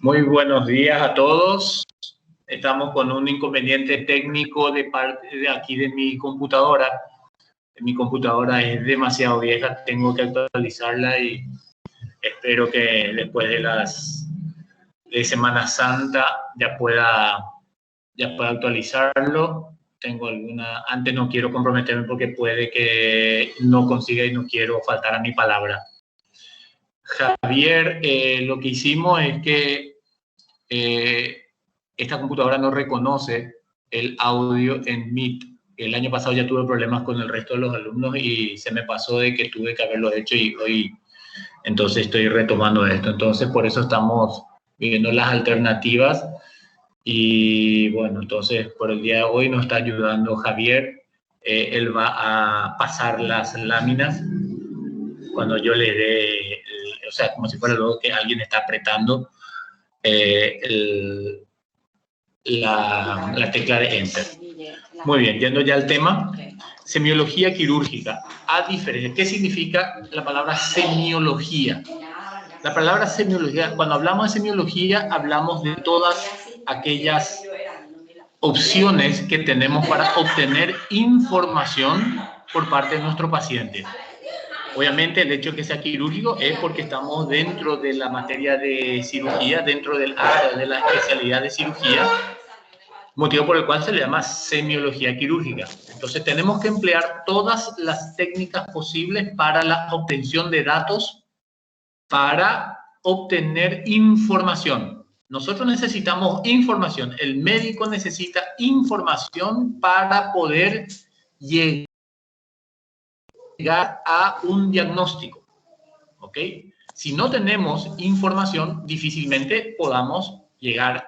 Muy buenos días a todos. Estamos con un inconveniente técnico de parte de aquí de mi computadora. Mi computadora es demasiado vieja, tengo que actualizarla y espero que después de Semana Santa ya pueda actualizarlo. Tengo antes no quiero comprometerme porque puede que no consiga y no quiero faltar a mi palabra. Javier, lo que hicimos es que esta computadora no reconoce el audio en Meet. El año pasado ya tuve problemas con el resto de los alumnos y se me pasó de que tuve que haberlo hecho y hoy entonces estoy retomando esto. Entonces por eso estamos viendo las alternativas y bueno, entonces por el día de hoy nos está ayudando Javier. Él va a pasar las láminas cuando yo le dé, o sea, como si fuera luego que alguien está apretando la tecla de Enter. Muy bien, yendo ya al tema. Semiología quirúrgica. A diferencia, ¿qué significa la palabra semiología? La palabra semiología, cuando hablamos de semiología, hablamos de todas aquellas opciones que tenemos para obtener información por parte de nuestro paciente. Obviamente el hecho de que sea quirúrgico es porque estamos dentro de la materia de cirugía, dentro del área de la especialidad de cirugía, motivo por el cual se le llama semiología quirúrgica. Entonces tenemos que emplear todas las técnicas posibles para la obtención de datos, para obtener información. Nosotros necesitamos información, el médico necesita información para poder llegar a un diagnóstico, ¿ok? Si no tenemos información, difícilmente podamos llegar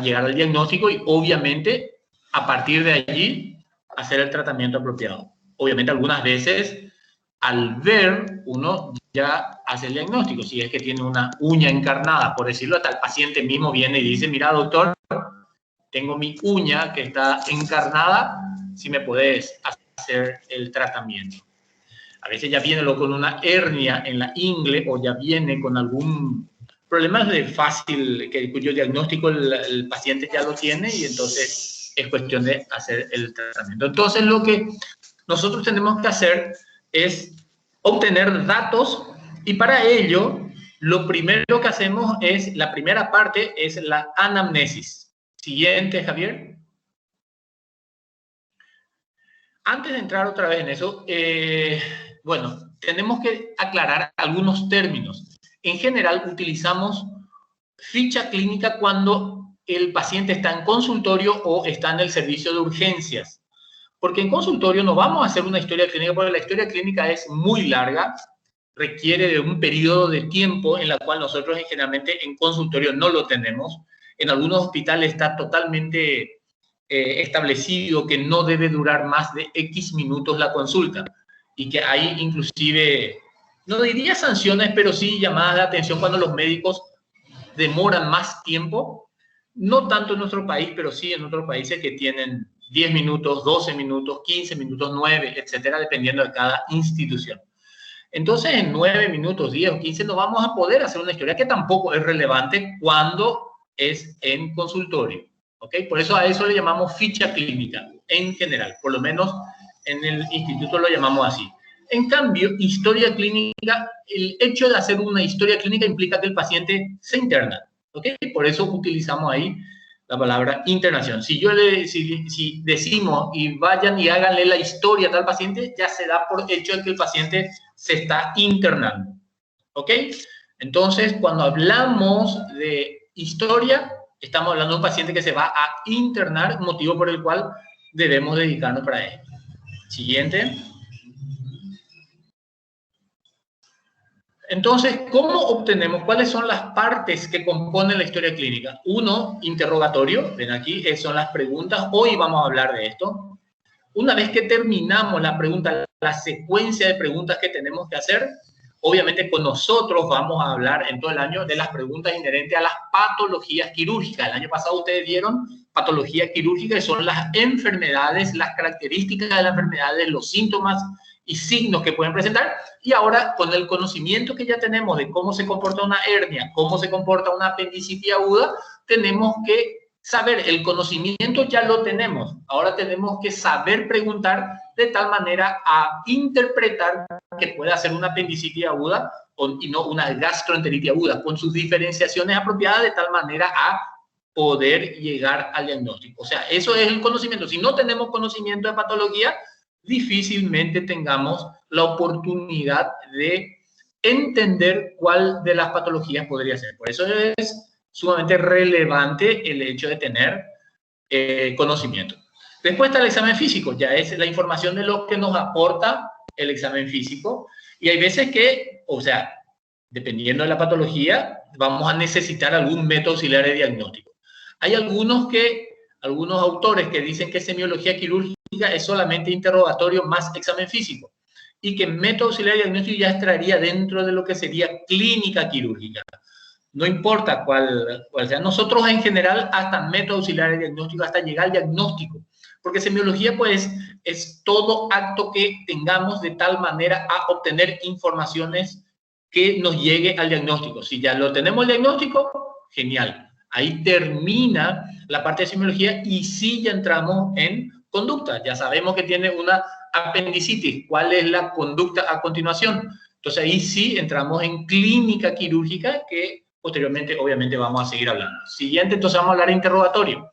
llegar al diagnóstico y obviamente a partir de allí hacer el tratamiento apropiado. Obviamente algunas veces al ver uno ya hace el diagnóstico. Si es que tiene una uña encarnada, por decirlo, hasta el paciente mismo viene y dice, mira doctor, tengo mi uña que está encarnada, si me puedes hacer el tratamiento. A veces ya viene con una hernia en la ingle o ya viene con algún problema de fácil, cuyo diagnóstico el paciente ya lo tiene y entonces es cuestión de hacer el tratamiento. Entonces lo que nosotros tenemos que hacer es obtener datos y para ello lo primero que hacemos es, la primera parte es la anamnesis. Siguiente, Javier. Antes de entrar otra vez en eso, bueno, tenemos que aclarar algunos términos. En general, utilizamos ficha clínica cuando el paciente está en consultorio o está en el servicio de urgencias. Porque en consultorio no vamos a hacer una historia clínica, porque la historia clínica es muy larga, requiere de un periodo de tiempo en la cual nosotros generalmente en consultorio no lo tenemos. En algunos hospitales está totalmente establecido que no debe durar más de X minutos la consulta y que hay inclusive, no diría sanciones, pero sí llamadas de atención cuando los médicos demoran más tiempo, no tanto en nuestro país, pero sí en otros países que tienen 10 minutos, 12 minutos, 15 minutos, 9, etcétera, dependiendo de cada institución. Entonces, en 9 minutos, 10 o 15 no vamos a poder hacer una historia que tampoco es relevante cuando es en consultorio. ¿Ok? Por eso a eso le llamamos ficha clínica en general, por lo menos en el instituto lo llamamos así. En cambio, historia clínica, el hecho de hacer una historia clínica implica que el paciente se interna. ¿Ok? Por eso utilizamos ahí la palabra internación. Si decimos y vayan y háganle la historia a tal paciente, ya se da por hecho de que el paciente se está internando. ¿Ok? Entonces, cuando hablamos de historia, estamos hablando de un paciente que se va a internar, motivo por el cual debemos dedicarnos para ello. Siguiente. Entonces, ¿cómo obtenemos? ¿Cuáles son las partes que componen la historia clínica? Uno, interrogatorio. Ven aquí, son las preguntas. Hoy vamos a hablar de esto. Una vez que terminamos la pregunta, la secuencia de preguntas que tenemos que hacer, obviamente con nosotros vamos a hablar en todo el año de las preguntas inherentes a las patologías quirúrgicas. El año pasado ustedes vieron patologías quirúrgicas, que son las enfermedades, las características de las enfermedades, los síntomas y signos que pueden presentar. Y ahora, con el conocimiento que ya tenemos de cómo se comporta una hernia, cómo se comporta una apendicitis aguda, tenemos que saber, el conocimiento ya lo tenemos. Ahora tenemos que saber preguntar de tal manera a interpretar que pueda ser una apendicitis aguda y no una gastroenteritis aguda, con sus diferenciaciones apropiadas de tal manera a poder llegar al diagnóstico. O sea, eso es el conocimiento. Si no tenemos conocimiento de patología, difícilmente tengamos la oportunidad de entender cuál de las patologías podría ser. Por eso es sumamente relevante el hecho de tener conocimiento. Después está el examen físico, ya es la información de lo que nos aporta el examen físico. Y hay veces que, o sea, dependiendo de la patología, vamos a necesitar algún método auxiliar de diagnóstico. Hay algunos autores que dicen que semiología quirúrgica es solamente interrogatorio más examen físico y que método auxiliar de diagnóstico ya estaría dentro de lo que sería clínica quirúrgica. No importa cuál sea. Nosotros en general hasta método auxiliar de diagnóstico, hasta llegar al diagnóstico. Porque semiología pues es todo acto que tengamos de tal manera a obtener informaciones que nos llegue al diagnóstico. Si ya lo tenemos el diagnóstico, genial. Ahí termina la parte de semiología y sí ya entramos en conducta. Ya sabemos que tiene una apendicitis. ¿Cuál es la conducta a continuación? Entonces ahí sí entramos en clínica quirúrgica, que posteriormente obviamente vamos a seguir hablando. Siguiente, entonces vamos a hablar de interrogatorio.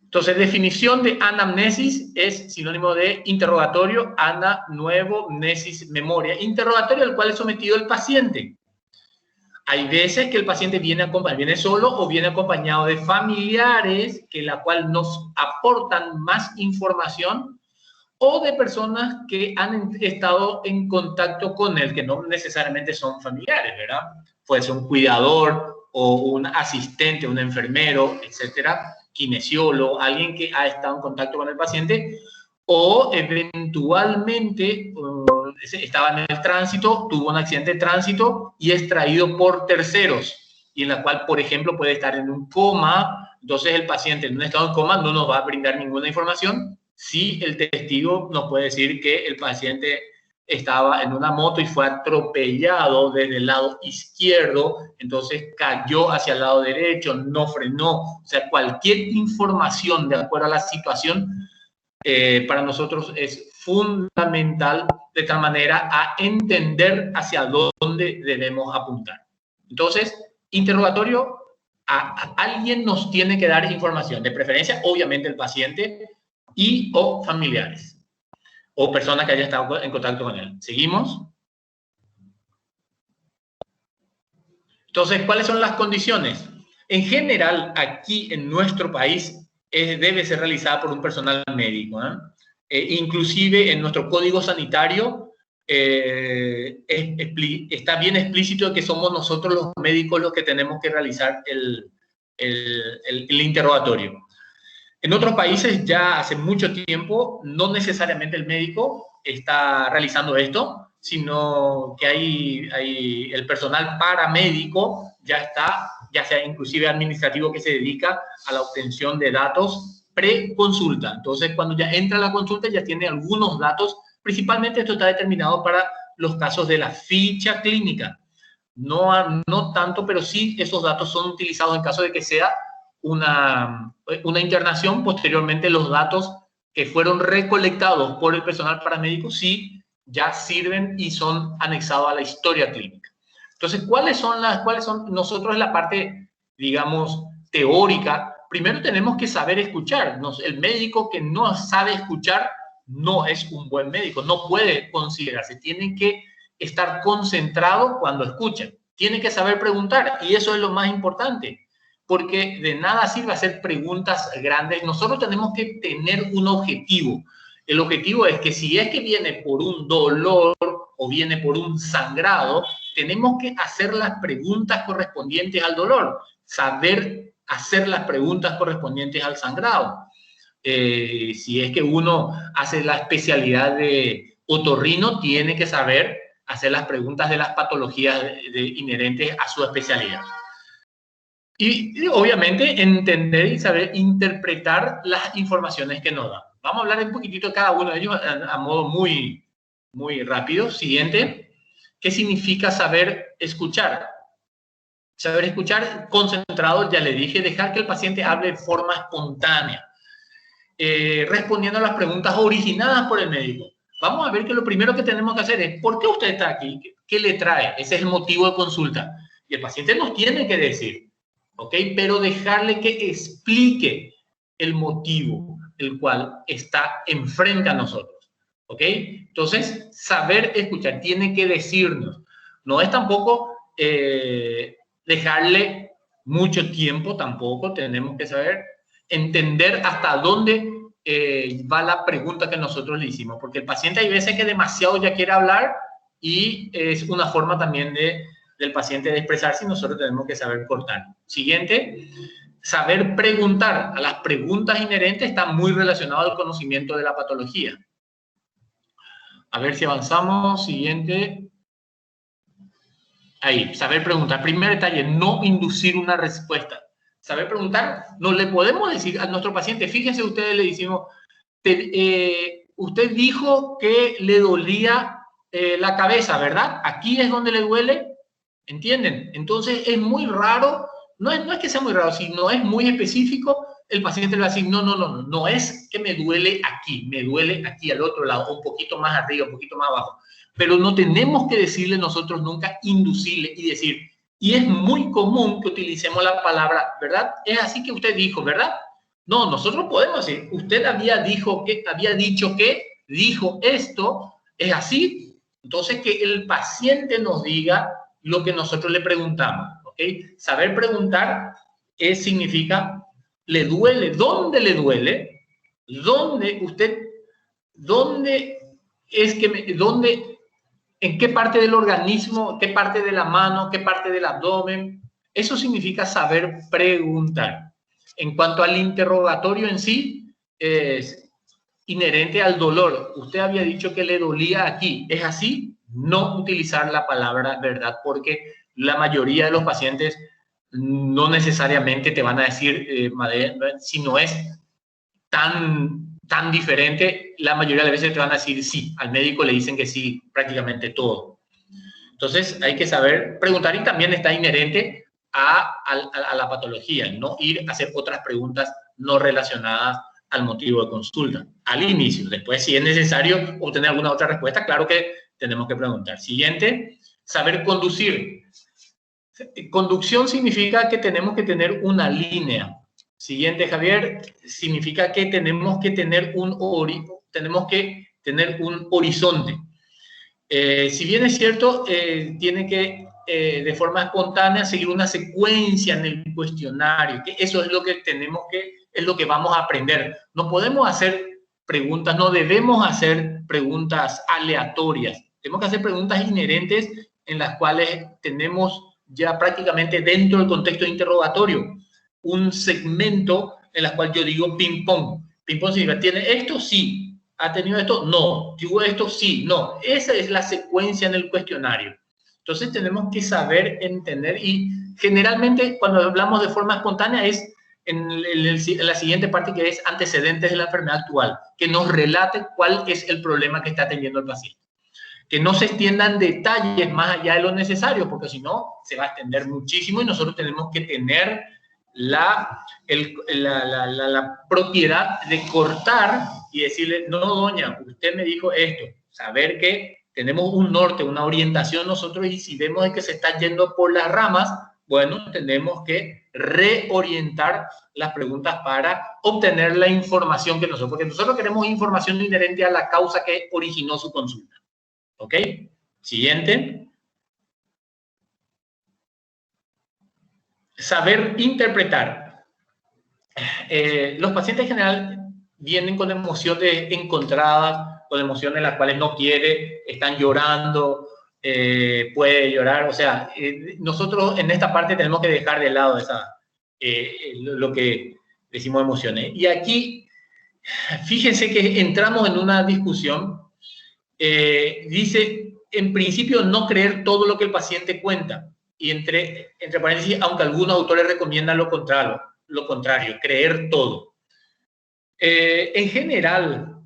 Entonces, definición de anamnesis es sinónimo de interrogatorio, ana, nuevo, mnesis, memoria. Interrogatorio al cual es sometido el paciente. Hay veces que el paciente viene solo o viene acompañado de familiares que la cual nos aportan más información, o de personas que han estado en contacto con él, que no necesariamente son familiares, ¿verdad? Puede ser un cuidador o un asistente, un enfermero, etcétera, kinesiólogo, alguien que ha estado en contacto con el paciente, o eventualmente estaba en el tránsito, tuvo un accidente de tránsito y es traído por terceros, y en la cual, por ejemplo, puede estar en un coma. Entonces el paciente en un estado de coma no nos va a brindar ninguna información. Sí, el testigo nos puede decir que el paciente estaba en una moto y fue atropellado desde el lado izquierdo, entonces cayó hacia el lado derecho, no frenó. O sea, cualquier información de acuerdo a la situación para nosotros es fundamental, de tal manera a entender hacia dónde debemos apuntar. Entonces, interrogatorio, a alguien nos tiene que dar información, de preferencia, obviamente, el paciente y o familiares o personas que hayan estado en contacto con él. ¿Seguimos? Entonces, ¿cuáles son las condiciones? En general, aquí en nuestro país, debe ser realizada por un personal médico, ¿eh? Inclusive en nuestro código sanitario está bien explícito que somos nosotros los médicos los que tenemos que realizar el interrogatorio. En otros países ya hace mucho tiempo, no necesariamente el médico está realizando esto, sino que hay el personal paramédico ya está, ya sea inclusive administrativo, que se dedica a la obtención de datos pre-consulta. Entonces, cuando ya entra la consulta, ya tiene algunos datos. Principalmente esto está determinado para los casos de la ficha clínica. No tanto, pero sí esos datos son utilizados en caso de que sea una internación. Posteriormente, los datos que fueron recolectados por el personal paramédico sí ya sirven y son anexados a la historia clínica. Entonces, ¿cuáles son nosotros en la parte, digamos, teórica? Primero tenemos que saber escuchar. El médico que no sabe escuchar no es un buen médico, no puede considerarse. Tiene que estar concentrado cuando escucha. Tiene que saber preguntar, y eso es lo más importante, porque de nada sirve hacer preguntas grandes. Nosotros tenemos que tener un objetivo. El objetivo es que si es que viene por un dolor o viene por un sangrado, tenemos que hacer las preguntas correspondientes al dolor, saber hacer las preguntas correspondientes al sangrado. Si es que uno hace la especialidad de otorrino, tiene que saber hacer las preguntas de las patologías inherentes a su especialidad. Y obviamente entender y saber interpretar las informaciones que nos dan. Vamos a hablar un poquitito de cada uno de ellos a modo muy rápido. Siguiente, ¿qué significa saber escuchar? Saber escuchar concentrado, ya le dije, dejar que el paciente hable de forma espontánea, respondiendo a las preguntas originadas por el médico. Vamos a ver que lo primero que tenemos que hacer es, ¿por qué usted está aquí? ¿Qué le trae? Ese es el motivo de consulta. Y el paciente nos tiene que decir, ¿ok? Pero dejarle que explique el motivo el cual está enfrente a nosotros, ¿ok? Entonces, saber escuchar, tiene que decirnos. No es tampoco dejarle mucho tiempo, tampoco tenemos que saber entender hasta dónde va la pregunta que nosotros le hicimos, porque el paciente hay veces que demasiado ya quiere hablar y es una forma también del paciente de expresarse y nosotros tenemos que saber cortar. Siguiente, saber preguntar. A las preguntas inherentes está muy relacionado al conocimiento de la patología. A ver si avanzamos. Siguiente. Ahí, saber preguntar. Primer detalle, no inducir una respuesta. Saber preguntar, no le podemos decir a nuestro paciente, fíjense ustedes, le decimos, usted dijo que le dolía la cabeza, ¿verdad? Aquí es donde le duele, ¿entienden? Entonces es muy raro, no es que sea muy raro, sino es muy específico, el paciente le va a decir, no es que me duele aquí al otro lado, un poquito más arriba, un poquito más abajo. Pero no tenemos que decirle nosotros nunca, inducirle y decir, y es muy común que utilicemos la palabra, ¿verdad? Es así que usted dijo, ¿verdad? No, nosotros podemos decir, usted había dicho que, dijo esto, ¿es así? Entonces que el paciente nos diga lo que nosotros le preguntamos, ¿ok? Saber preguntar significa, ¿le duele? ¿Dónde le duele? ¿Dónde en qué parte del organismo, qué parte de la mano, qué parte del abdomen? Eso significa saber preguntar. En cuanto al interrogatorio en sí, es inherente al dolor. Usted había dicho que le dolía aquí. ¿Es así? No utilizar la palabra verdad, porque la mayoría de los pacientes no necesariamente te van a decir, si no es tan diferente, la mayoría de veces te van a decir sí. Al médico le dicen que sí, prácticamente todo. Entonces hay que saber preguntar y también está inherente a la patología, no ir a hacer otras preguntas no relacionadas al motivo de consulta, al inicio. Después, si es necesario obtener alguna otra respuesta, claro que tenemos que preguntar. Siguiente, saber conducir. Conducción significa que tenemos que tener una línea. Siguiente, Javier, significa que tenemos que tener un horizonte. Si bien es cierto, tiene que de forma espontánea seguir una secuencia en el cuestionario, que eso es lo que es lo que vamos a aprender. No podemos hacer preguntas, no debemos hacer preguntas aleatorias. Tenemos que hacer preguntas inherentes en las cuales tenemos ya prácticamente dentro del contexto de interrogatorio un segmento en el cual yo digo ping-pong. Ping-pong significa, ¿tiene esto? Sí. ¿Ha tenido esto? No. ¿Tuvo esto? Sí. No. Esa es la secuencia en el cuestionario. Entonces tenemos que saber entender y generalmente cuando hablamos de forma espontánea es en la siguiente parte que es antecedentes de la enfermedad actual, que nos relate cuál es el problema que está teniendo el paciente. Que no se extiendan detalles más allá de lo necesario, porque si no se va a extender muchísimo y nosotros tenemos que tener la propiedad de cortar y decirle, no, doña, usted me dijo esto. Saber que tenemos un norte, una orientación nosotros y si vemos que se está yendo por las ramas, bueno, tenemos que reorientar las preguntas para obtener la información que nosotros, porque nosotros queremos información inherente a la causa que originó su consulta. ¿Ok? Siguiente. Saber interpretar. Los pacientes en general vienen con emociones encontradas, con emociones las cuales no quiere, están llorando, puede llorar. O sea, nosotros en esta parte tenemos que dejar de lado lo que decimos emociones. Y aquí, fíjense que entramos en una discusión. Dice, en principio, no creer todo lo que el paciente cuenta. Y entre paréntesis, aunque algunos autores recomiendan lo contrario, creer todo. En general,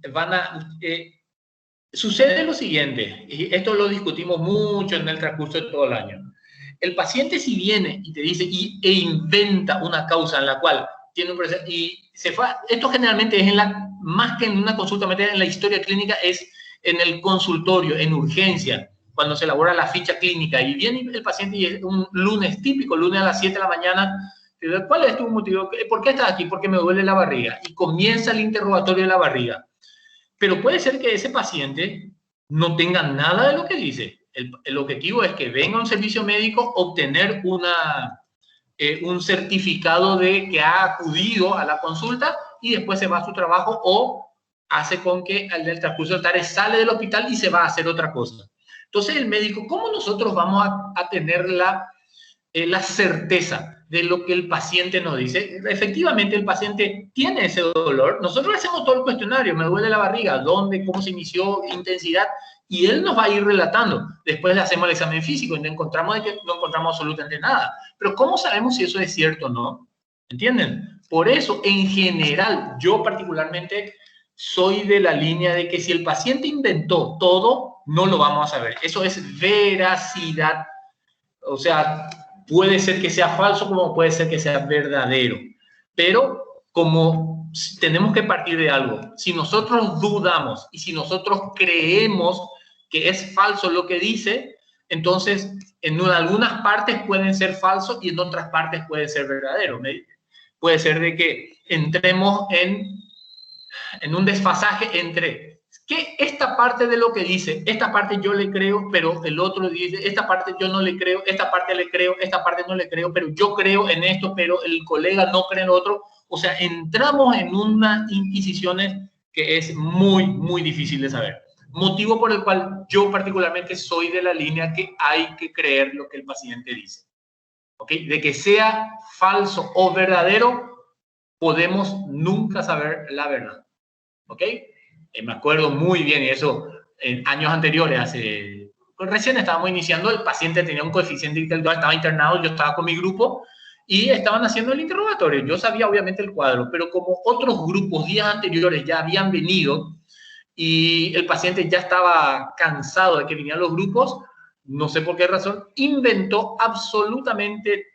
sucede lo siguiente, y esto lo discutimos mucho en el transcurso de todo el año. El paciente si viene y te dice e inventa una causa en la cual tiene un proceso y se fue, esto generalmente es más que en una consulta médica, en la historia clínica, es en el consultorio, en urgencia, cuando se elabora la ficha clínica y viene el paciente y es un lunes típico, lunes a las 7 de la mañana, ¿cuál es tu motivo? ¿Por qué estás aquí? Porque me duele la barriga. Y comienza el interrogatorio de la barriga. Pero puede ser que ese paciente no tenga nada de lo que dice. El objetivo es que venga a un servicio médico, obtener un certificado de que ha acudido a la consulta y después se va a su trabajo o hace con que al del transcurso de tarde sale del hospital y se va a hacer otra cosa. Entonces el médico, ¿cómo nosotros vamos a tener la certeza de lo que el paciente nos dice? Efectivamente, el paciente tiene ese dolor. Nosotros hacemos todo el cuestionario, me duele la barriga, dónde, cómo se inició, intensidad, y él nos va a ir relatando. Después le hacemos el examen físico y no encontramos absolutamente nada. Pero ¿cómo sabemos si eso es cierto o no? ¿Entienden? Por eso, en general, yo particularmente soy de la línea de que si el paciente inventó todo, no lo vamos a saber. Eso es veracidad. O sea, puede ser que sea falso como puede ser que sea verdadero. Pero como tenemos que partir de algo, si nosotros dudamos y si nosotros creemos que es falso lo que dice, entonces en algunas partes pueden ser falsos y en otras partes puede ser verdadero. Puede ser de que entremos en un desfasaje entre que esta parte de lo que dice, esta parte yo le creo, pero el otro dice, esta parte yo no le creo, esta parte le creo, esta parte no le creo, pero yo creo en esto, pero el colega no cree en lo otro. O sea, entramos en unas inquisiciones que es muy, muy difícil de saber. Motivo por el cual yo particularmente soy de la línea que hay que creer lo que el paciente dice. ¿Ok? De que sea falso o verdadero, podemos nunca saber la verdad. ¿Ok? Me acuerdo muy bien, y eso en años anteriores, recién estábamos iniciando, el paciente tenía un coeficiente intelectual, estaba internado, yo estaba con mi grupo y estaban haciendo el interrogatorio. Yo sabía obviamente el cuadro, pero como otros grupos días anteriores ya habían venido y el paciente ya estaba cansado de que vinieran los grupos, no sé por qué razón, inventó absolutamente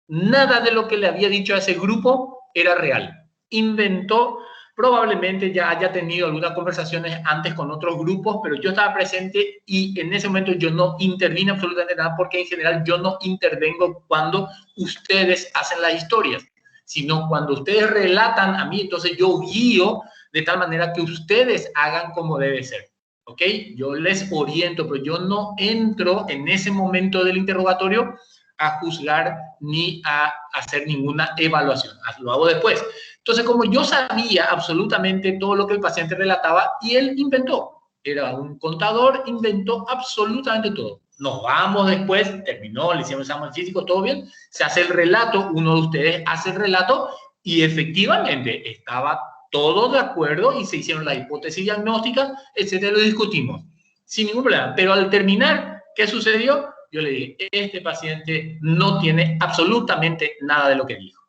nada de lo que le había dicho a ese grupo era real. Inventó, probablemente ya haya tenido algunas conversaciones antes con otros grupos, pero yo estaba presente y en ese momento yo no intervine absolutamente nada porque en general yo no intervengo cuando ustedes hacen las historias, sino cuando ustedes relatan a mí, entonces yo guío de tal manera que ustedes hagan como debe ser. ¿Ok? Yo les oriento, pero yo no entro en ese momento del interrogatorio a juzgar ni a hacer ninguna evaluación. Lo hago después. Entonces, como yo sabía absolutamente todo lo que el paciente relataba, y él inventó, era un contador, inventó absolutamente todo. Nos vamos después, terminó, le hicimos examen físico, todo bien, se hace el relato, uno de ustedes hace el relato, y efectivamente estaba todo de acuerdo y se hicieron las hipótesis diagnósticas, etcétera, lo discutimos sin ningún problema. Pero al terminar, ¿qué sucedió? Yo le dije, este paciente no tiene absolutamente nada de lo que dijo.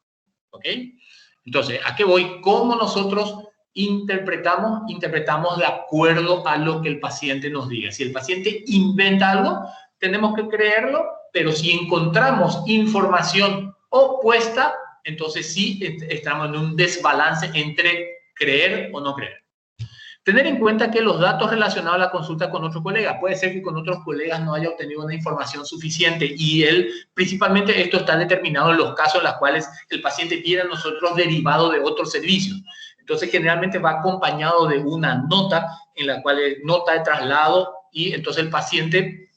¿Ok? Entonces, ¿a qué voy? ¿Cómo nosotros interpretamos? Interpretamos de acuerdo a lo que el paciente nos diga. Si el paciente inventa algo, tenemos que creerlo, pero si encontramos información opuesta, entonces sí estamos en un desbalance entre creer o no creer. Tener en cuenta que los datos relacionados a la consulta con otro colega, puede ser que con otros colegas no haya obtenido una información suficiente y principalmente esto está determinado en los casos en los cuales el paciente viene a nosotros derivado de otros servicios. Entonces, generalmente va acompañado de una nota en la cual es nota de traslado y entonces el paciente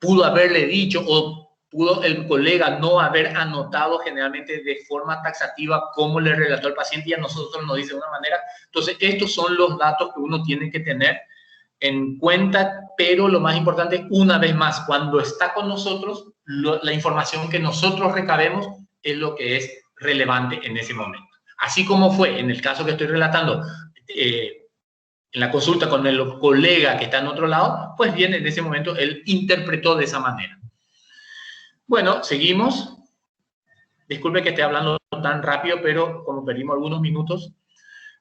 pudo haberle dicho o pudo el colega no haber anotado generalmente de forma taxativa cómo le relató el paciente y a nosotros nos dice de una manera. Entonces, estos son los datos que uno tiene que tener en cuenta, pero lo más importante, una vez más, cuando está con nosotros, la información que nosotros recabemos es lo que es relevante en ese momento. Así como fue en el caso que estoy relatando, en la consulta con el colega que está en otro lado, pues bien, en ese momento él interpretó de esa manera. Bueno, seguimos. Disculpe que esté hablando tan rápido, pero como perdimos algunos minutos.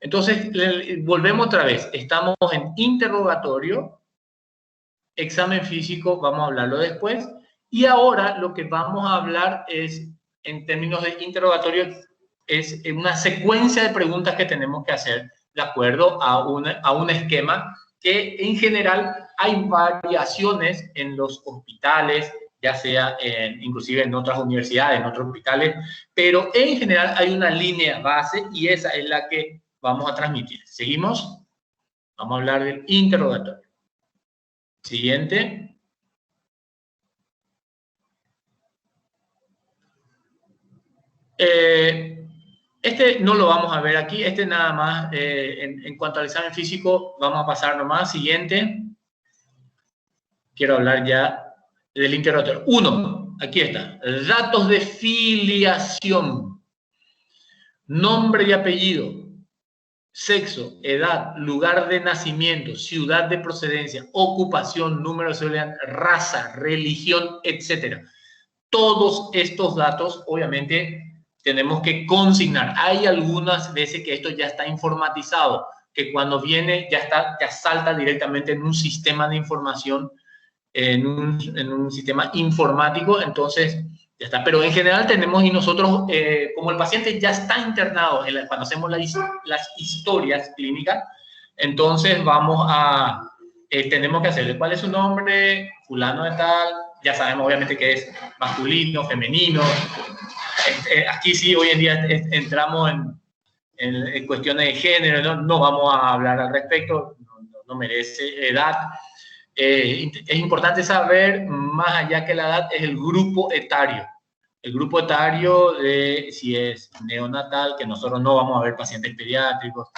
Entonces, volvemos otra vez. Estamos en interrogatorio, examen físico, vamos a hablarlo después. Y ahora lo que vamos a hablar es, en términos de interrogatorio, es una secuencia de preguntas que tenemos que hacer de acuerdo a un esquema que en general hay variaciones en los hospitales, ya sea inclusive en otras universidades, en otros hospitales, pero en general hay una línea base y esa es la que vamos a transmitir. ¿Seguimos? Vamos a hablar del interrogatorio. Siguiente. Este no lo vamos a ver aquí, este nada más, en cuanto al examen físico, vamos a pasar nomás. Siguiente. Quiero hablar ya del interrogatorio. 1, aquí está, datos de filiación, nombre y apellido, sexo, edad, lugar de nacimiento, ciudad de procedencia, ocupación, número de cédula, raza, religión, etc. Todos estos datos, obviamente, tenemos que consignar. Hay algunas veces que esto ya está informatizado, que cuando viene ya salta directamente en un sistema de información, en un sistema informático, entonces ya está. Pero en general tenemos, y nosotros, como el paciente ya está internado, cuando hacemos las historias clínicas, entonces tenemos que hacerle cuál es su nombre, fulano de tal, ya sabemos obviamente que es masculino, femenino. Aquí sí, hoy en día entramos en cuestiones de género, no vamos a hablar al respecto, no merece edad. Es importante saber, más allá que la edad, es el grupo etario. El grupo etario de si es neonatal, que nosotros no vamos a ver pacientes pediátricos,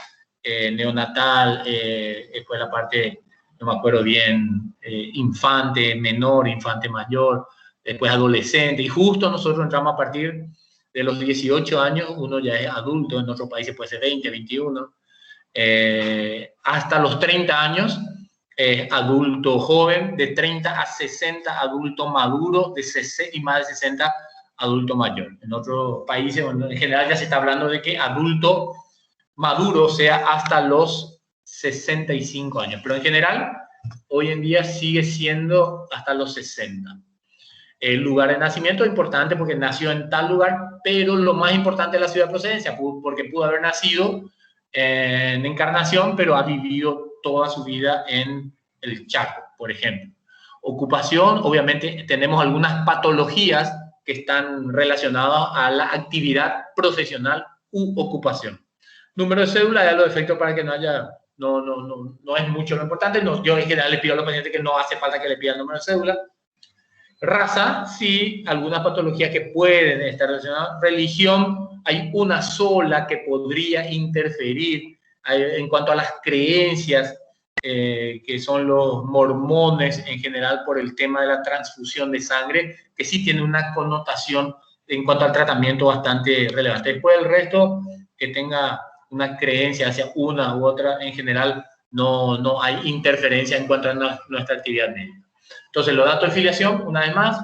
neonatal, después la parte, no me acuerdo bien, infante menor, infante mayor, después adolescente, y justo nosotros entramos a partir de los 18 años, uno ya es adulto, en otros países puede ser 20, 21, hasta los 30 años, adulto joven, de 30 a 60 adulto maduro, y más de 60 adulto mayor. En otros países, bueno, en general ya se está hablando de que adulto maduro sea hasta los 65 años, pero en general hoy en día sigue siendo hasta los 60. El lugar de nacimiento es importante porque nació en tal lugar, pero lo más importante es la ciudad de procedencia, porque pudo haber nacido en Encarnación, pero ha vivido toda su vida en el Chaco, por ejemplo. Ocupación, obviamente tenemos algunas patologías que están relacionadas a la actividad profesional u ocupación. Número de cédula, ya lo efecto para que no haya, no es mucho lo importante. Yo en general le pido a los pacientes que no hace falta que le pidan el número de cédula. Raza, sí, algunas patologías que pueden estar relacionadas. Religión, hay una sola que podría interferir en cuanto a las creencias, que son los mormones en general por el tema de la transfusión de sangre, que sí tiene una connotación en cuanto al tratamiento bastante relevante. Después el resto, que tenga una creencia hacia una u otra, en general no hay interferencia en cuanto a nuestra actividad médica. Entonces, los datos de filiación, una vez más,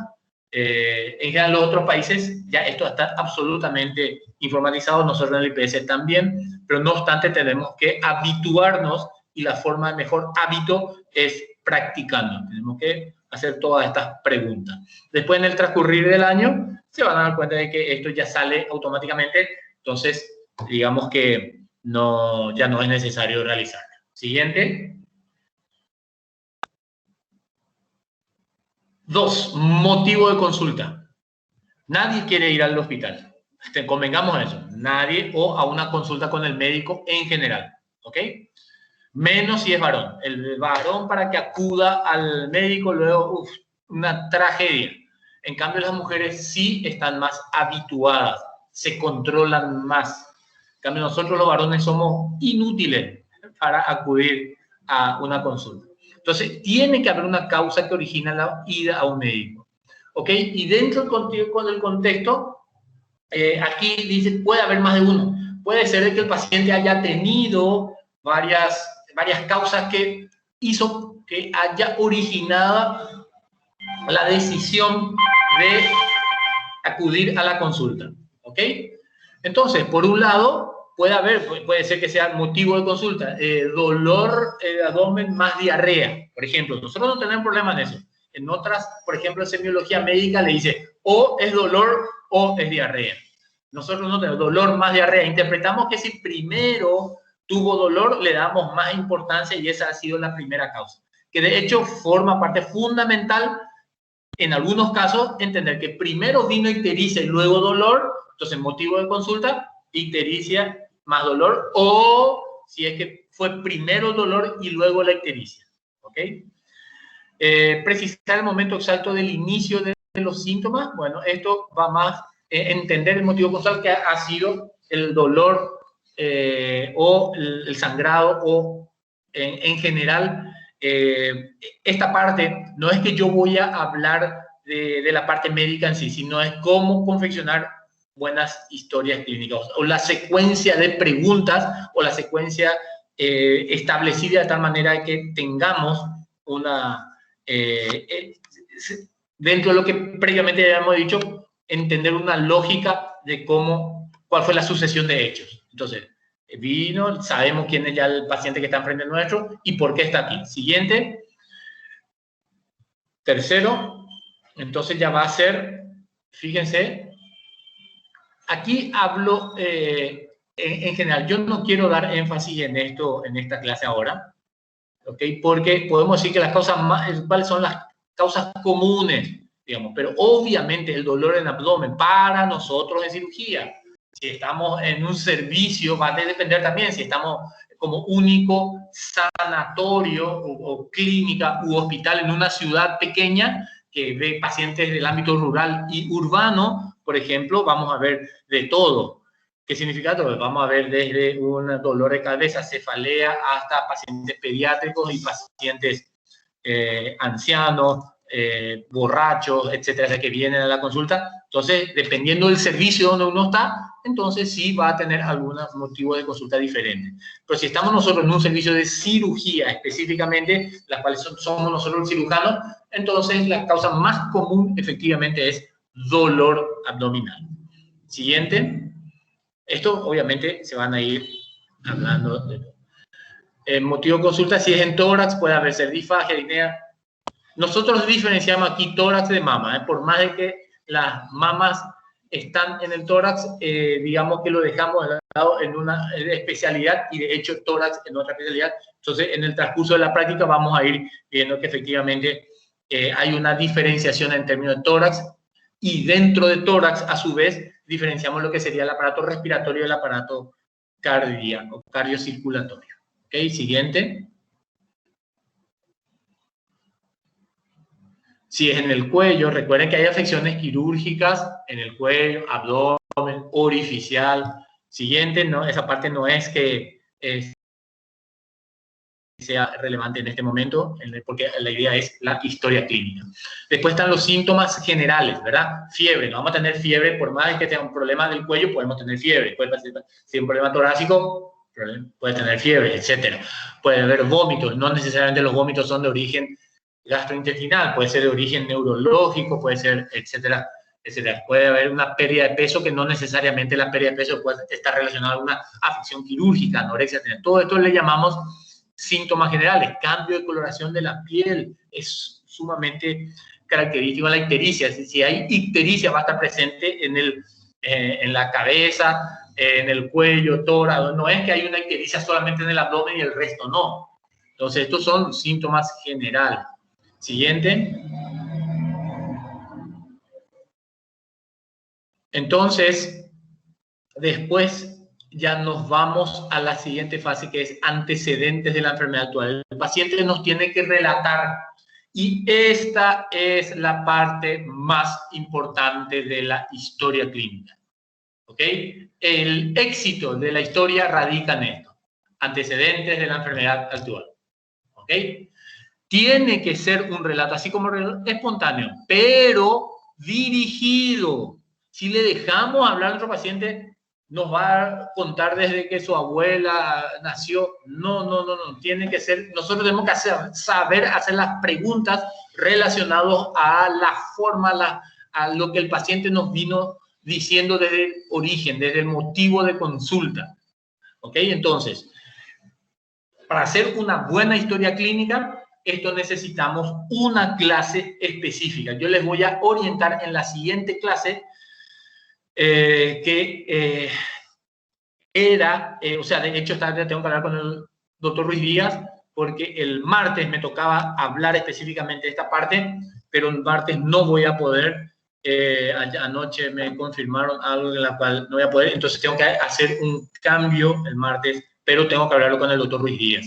en general los otros países ya esto está absolutamente informatizado, nosotros en el IPS también, pero no obstante tenemos que habituarnos y la forma de mejor hábito es practicando. Tenemos que hacer todas estas preguntas. Después, en el transcurrir del año, se van a dar cuenta de que esto ya sale automáticamente, entonces digamos que ya no es necesario realizarlo. Siguiente. 2, motivo de consulta. Nadie quiere ir al hospital. Convengamos eso. Nadie, o a una consulta con el médico en general. ¿Ok? Menos si es varón. El varón, para que acuda al médico, luego, una tragedia. En cambio, las mujeres sí están más habituadas, se controlan más. En cambio, nosotros los varones somos inútiles para acudir a una consulta. Entonces, tiene que haber una causa que origina la ida a un médico. ¿Ok? Y dentro del contexto, aquí dice, puede haber más de uno. Puede ser de que el paciente haya tenido varias causas que hizo que haya originado la decisión de acudir a la consulta. ¿Ok? Entonces, por un lado, puede ser que sea motivo de consulta, dolor de abdomen más diarrea, por ejemplo. Nosotros no tenemos problema en eso. En otras, por ejemplo, en semiología médica le dice o es dolor o es diarrea. Nosotros no tenemos dolor más diarrea. Interpretamos que si primero tuvo dolor, le damos más importancia y esa ha sido la primera causa. Que de hecho forma parte fundamental, en algunos casos, entender que primero vino ictericia y luego dolor. Entonces, motivo de consulta, ictericia más dolor, o si es que fue primero el dolor y luego la ictericia. ¿Ok? Precisar el momento exacto del inicio de los síntomas. Bueno, esto va más entender el motivo causal, que ha sido el dolor o el sangrado, o en general, esta parte no es que yo voy a hablar de la parte médica en sí, sino es cómo confeccionar buenas historias clínicas, o la secuencia de preguntas, o la secuencia establecida de tal manera que tengamos una, dentro de lo que previamente habíamos dicho, entender una lógica de cuál fue la sucesión de hechos. Entonces, vino, sabemos quién es ya el paciente que está enfrente nuestro y por qué está aquí. Siguiente. Tercero, entonces ya va a ser, fíjense, aquí hablo en general. Yo no quiero dar énfasis en esto, en esta clase ahora, ¿ok? Porque podemos decir que las causas ¿cuáles son las causas comunes? Digamos, pero obviamente el dolor en abdomen para nosotros en cirugía, si estamos en un servicio, va a depender también si estamos como único sanatorio o clínica u hospital en una ciudad pequeña que ve pacientes del ámbito rural y urbano, por ejemplo, vamos a ver de todo. ¿Qué significa todo? Vamos a ver desde un dolor de cabeza, cefalea, hasta pacientes pediátricos y pacientes ancianos, borrachos, etcétera, que vienen a la consulta. Entonces, dependiendo del servicio donde uno está, entonces sí va a tener algunos motivos de consulta diferentes. Pero si estamos nosotros en un servicio de cirugía específicamente, las cuales somos nosotros los cirujanos, entonces la causa más común efectivamente es dolor abdominal. Siguiente. Esto obviamente se van a ir hablando de motivo de consulta. Si es en tórax, puede haber disfagia, disnea. Nosotros diferenciamos aquí tórax de mama, por más de que las mamas están en el tórax, digamos que lo dejamos al lado en una especialidad y de hecho tórax en otra especialidad. Entonces, en el transcurso de la práctica vamos a ir viendo que efectivamente hay una diferenciación en términos de tórax, y dentro de tórax, a su vez, diferenciamos lo que sería el aparato respiratorio y el aparato cardíaco, cardiocirculatorio. ¿Ok? Siguiente. Si es en el cuello, recuerden que hay afecciones quirúrgicas en el cuello, abdomen, orificial. Siguiente, no, esa parte no es que sea relevante en este momento, porque la idea es la historia clínica. Después están los síntomas generales, ¿verdad? Fiebre, no vamos a tener fiebre, por más que tenga un problema del cuello, podemos tener fiebre. Si hay un problema torácico, puede tener fiebre, etcétera. Puede haber vómitos, no necesariamente los vómitos son de origen gastrointestinal, puede ser de origen neurológico, puede ser, etcétera, etcétera. Puede haber una pérdida de peso, que no necesariamente la pérdida de peso puede estar relacionada a una afección quirúrgica, anorexia, etcétera. Todo esto le llamamos síntomas generales. Cambio de coloración de la piel es sumamente característico en la ictericia. Si hay ictericia, va a estar presente en la cabeza, en el cuello, tórax. No es que hay una ictericia solamente en el abdomen y el resto no. Entonces, estos son síntomas generales. Siguiente. Entonces, después ya nos vamos a la siguiente fase, que es antecedentes de la enfermedad actual. El paciente nos tiene que relatar, y esta es la parte más importante de la historia clínica. ¿Ok? El éxito de la historia radica en esto: antecedentes de la enfermedad actual. ¿Ok? Tiene que ser un relato, así como espontáneo, pero dirigido. Si le dejamos hablar a nuestro paciente, nos va a contar desde que su abuela nació. No. Tiene que ser, nosotros tenemos que saber hacer las preguntas relacionadas a la forma, a lo que el paciente nos vino diciendo desde el origen, desde el motivo de consulta. ¿Ok? Entonces, para hacer una buena historia clínica, esto necesitamos una clase específica. Yo les voy a orientar en la siguiente clase o sea, de hecho, esta vez tengo que hablar con el doctor Ruiz Díaz, porque el martes me tocaba hablar específicamente de esta parte, pero el martes no voy a poder. Anoche me confirmaron algo en la cual no voy a poder, entonces tengo que hacer un cambio el martes, pero tengo que hablarlo con el doctor Ruiz Díaz.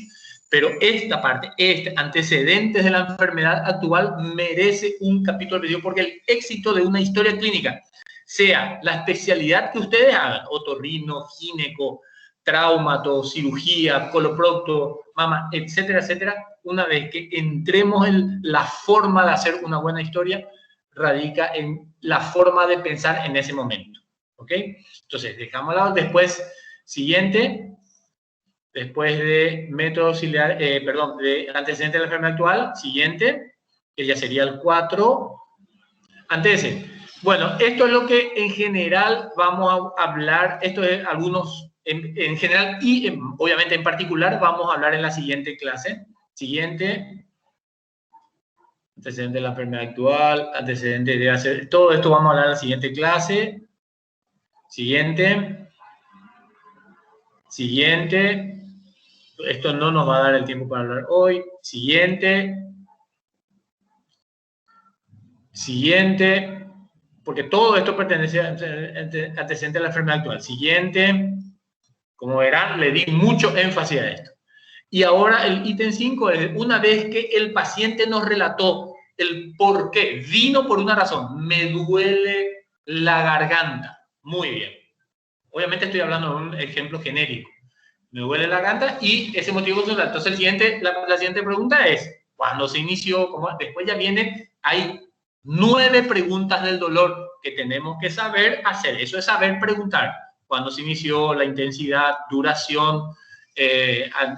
Pero esta parte, antecedentes de la enfermedad actual, merece un capítulo de video, porque el éxito de una historia clínica, sea la especialidad que ustedes hagan, otorrino, gineco, traumato, cirugía, coloprocto, mama, etcétera, etcétera, una vez que entremos en la forma de hacer una buena historia, radica en la forma de pensar en ese momento. ¿Ok? Entonces, dejámoslo después. Siguiente. Después de método auxiliar, de antecedentes de la enfermedad actual. Siguiente, que ya sería el 4. Antecedentes. Bueno, esto es lo que en general vamos a hablar. Esto es algunos en general y obviamente en particular vamos a hablar en la siguiente clase. Siguiente. Antecedentes de la enfermedad actual, antecedentes de hacer... Todo esto vamos a hablar en la siguiente clase. Siguiente. Siguiente. Esto no nos va a dar el tiempo para hablar hoy. Siguiente. Siguiente. Porque todo esto pertenece a antecedentes de la enfermedad actual. Siguiente. Como verán, le di mucho énfasis a esto. Y ahora el ítem 5 es, una vez que el paciente nos relató el por qué, vino por una razón, me duele la garganta. Muy bien. Obviamente estoy hablando de un ejemplo genérico. Me duele la garganta y ese motivo consulta. Entonces la siguiente pregunta es, ¿cuándo se inició? ¿Cómo? Después ya hay 9 preguntas del dolor que tenemos que saber hacer. Eso es saber preguntar. ¿Cuándo se inició? La intensidad, duración,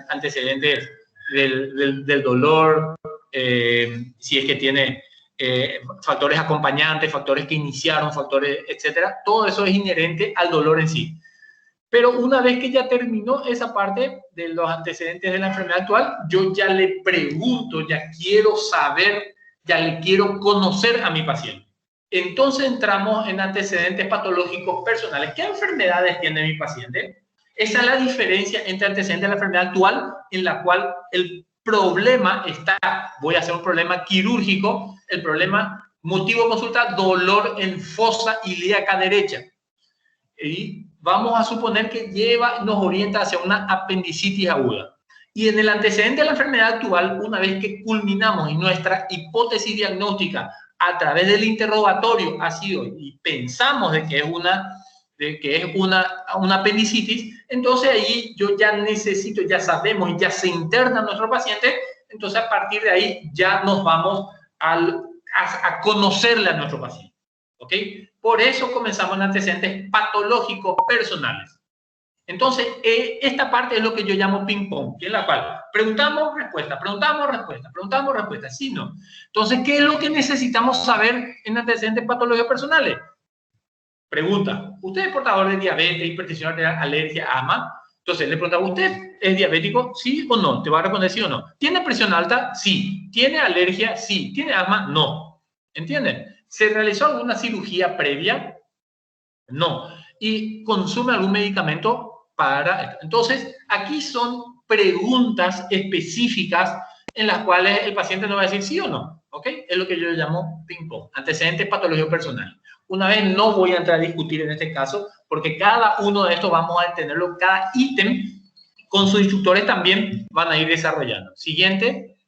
antecedentes del dolor, si es que tiene factores acompañantes, factores que iniciaron, factores, etcétera. Todo eso es inherente al dolor en sí. Pero una vez que ya terminó esa parte de los antecedentes de la enfermedad actual, yo ya le pregunto, ya quiero saber, ya le quiero conocer a mi paciente. Entonces entramos en antecedentes patológicos personales. ¿Qué enfermedades tiene mi paciente? Esa es la diferencia entre antecedentes de la enfermedad actual, en la cual el problema está, voy a hacer un problema quirúrgico, el problema, motivo de consulta, dolor en fosa ilíaca derecha. Y vamos a suponer que nos orienta hacia una apendicitis aguda. Y en el antecedente de la enfermedad actual, una vez que culminamos en nuestra hipótesis diagnóstica a través del interrogatorio ha sido y pensamos de que es una apendicitis, entonces ahí yo ya necesito, ya sabemos y ya se interna nuestro paciente, entonces a partir de ahí ya nos vamos a conocerle a nuestro paciente. ¿Ok? Por eso comenzamos en antecedentes patológicos personales. Entonces, esta parte es lo que yo llamo ping-pong, en la cual preguntamos, respuesta, preguntamos, respuesta, preguntamos, respuesta, sí, no. Entonces, ¿qué es lo que necesitamos saber en antecedentes patológicos personales? Pregunta, ¿usted es portador de diabetes, hipertensión arterial, alergia, asma? Entonces, le preguntamos, ¿usted es diabético? ¿Sí o no? Te va a responder sí o no. ¿Tiene presión alta? Sí. ¿Tiene alergia? Sí. ¿Tiene asma? No. ¿Entienden? ¿Se realizó alguna cirugía previa? No. ¿Y consume algún medicamento para esto? Entonces, aquí son preguntas específicas en las cuales el paciente no va a decir sí o no. ¿Ok? Es lo que yo llamo ping-pong. Antecedentes patológicos personales. Una vez no voy a entrar a discutir en este caso, porque cada uno de estos vamos a entenderlo, cada ítem con sus instructores también van a ir desarrollando. Siguiente.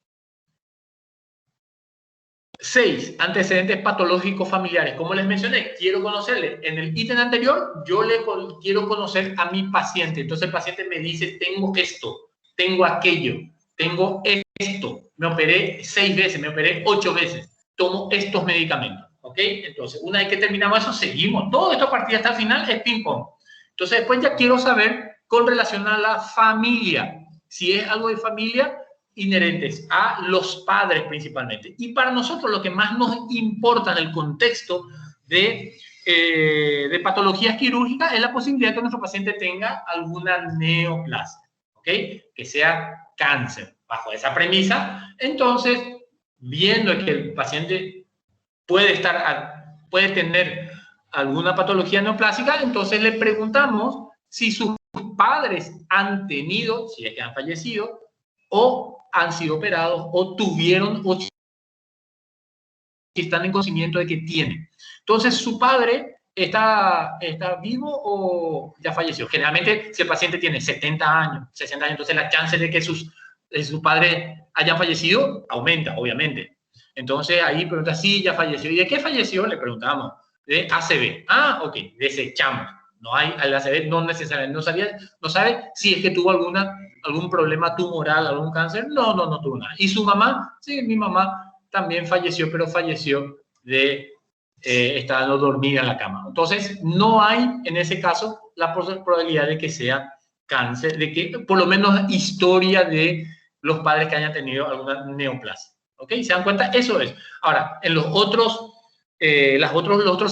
6. Antecedentes patológicos familiares. Como les mencioné, quiero conocerle. En el ítem anterior, yo quiero conocer a mi paciente. Entonces el paciente me dice, tengo esto, tengo aquello, tengo esto. Me operé 6 veces, me operé 8 veces. Tomo estos medicamentos. ¿Ok? Entonces, una vez que terminamos eso, seguimos. Todo esto a partir hasta el final es ping-pong. Entonces, después ya quiero saber con relación a la familia. Si es algo de familia, inherentes a los padres principalmente. Y para nosotros lo que más nos importa en el contexto de de patologías quirúrgicas es la posibilidad que nuestro paciente tenga alguna neoplasia, ¿ok? Que sea cáncer. Bajo esa premisa, entonces, viendo que el paciente puede tener alguna patología neoplásica, entonces le preguntamos si sus padres han tenido, si es que han fallecido, o han sido operados, o tuvieron, o si están en conocimiento de que tienen. Entonces, su padre está vivo o ya falleció. Generalmente, si el paciente tiene 70 años, 60 años, entonces la chance de que sus padres hayan fallecido aumenta, obviamente. Entonces, ahí pregunta, sí, ya falleció. ¿Y de qué falleció? Le preguntamos. De ACV. Ah, ok, desechamos. No hay, al ACV no necesariamente, no sabe si es que tuvo algún problema tumoral, algún cáncer. No tuvo nada. ¿Y su mamá? Sí, mi mamá también falleció, pero falleció de estando dormida en la cama. Entonces, no hay en ese caso la probabilidad de que sea cáncer, de que por lo menos historia de los padres que hayan tenido alguna neoplasia. ¿Ok? ¿Se dan cuenta? Eso es. Ahora, en los otros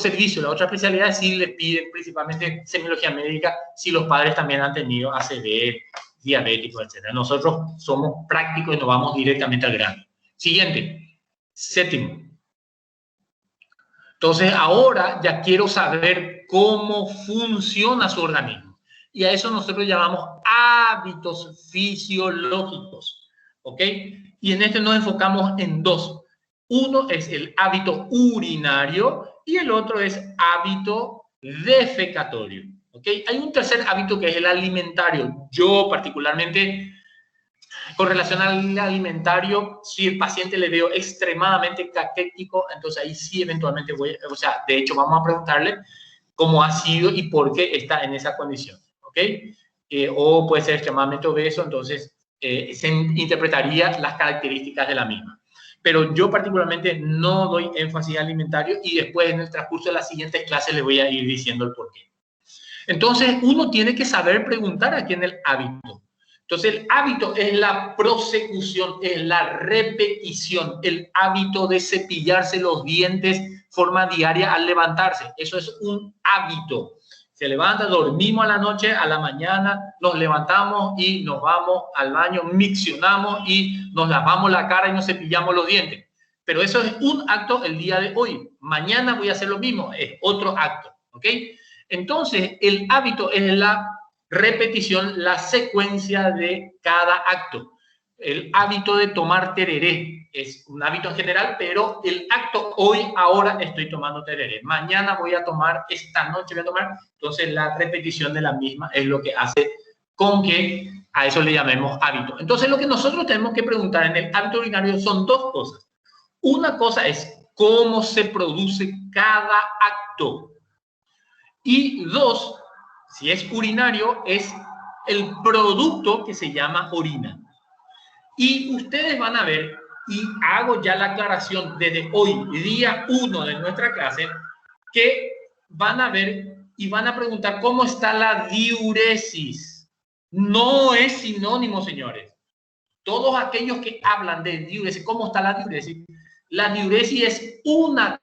servicios, las otras especialidades sí le piden principalmente semiología médica si los padres también han tenido ACV, diabéticos, etc. Nosotros somos prácticos y nos vamos directamente al grano. Siguiente, séptimo. Entonces, ahora ya quiero saber cómo funciona su organismo. Y a eso nosotros llamamos hábitos fisiológicos. ¿Ok? Y en este nos enfocamos en dos. Uno es el hábito urinario y el otro es hábito defecatorio. ¿Ok? Hay un tercer hábito que es el alimentario. Yo particularmente, con relación al alimentario, si el paciente le veo extremadamente caquético, entonces ahí sí eventualmente de hecho vamos a preguntarle cómo ha sido y por qué está en esa condición, ¿ok? O puede ser extremadamente obeso, entonces se interpretaría las características de la misma. Pero yo particularmente no doy énfasis alimentario y después en el transcurso de las siguientes clases les voy a ir diciendo el por qué. Entonces, uno tiene que saber preguntar aquí en el hábito. Entonces, el hábito es la prosecución, es la repetición, el hábito de cepillarse los dientes de forma diaria al levantarse. Eso es un hábito. Se levanta, dormimos a la noche, a la mañana nos levantamos y nos vamos al baño, miccionamos y nos lavamos la cara y nos cepillamos los dientes. Pero eso es un acto el día de hoy. Mañana voy a hacer lo mismo, es otro acto, ¿ok? Entonces, el hábito es la repetición, la secuencia de cada acto. El hábito de tomar tereré es un hábito en general, pero el acto hoy, ahora estoy tomando tereré. Mañana voy a tomar, esta noche voy a tomar. Entonces, la repetición de la misma es lo que hace con que a eso le llamemos hábito. Entonces, lo que nosotros tenemos que preguntar en el hábito urinario son dos cosas. Una cosa es cómo se produce cada acto. Y dos, si es urinario, es el producto que se llama orina. Y ustedes van a ver, y hago ya la aclaración desde hoy, día 1 de nuestra clase, que van a ver y van a preguntar cómo está la diuresis. No es sinónimo, señores. Todos aquellos que hablan de diuresis, ¿cómo está la diuresis? La diuresis es una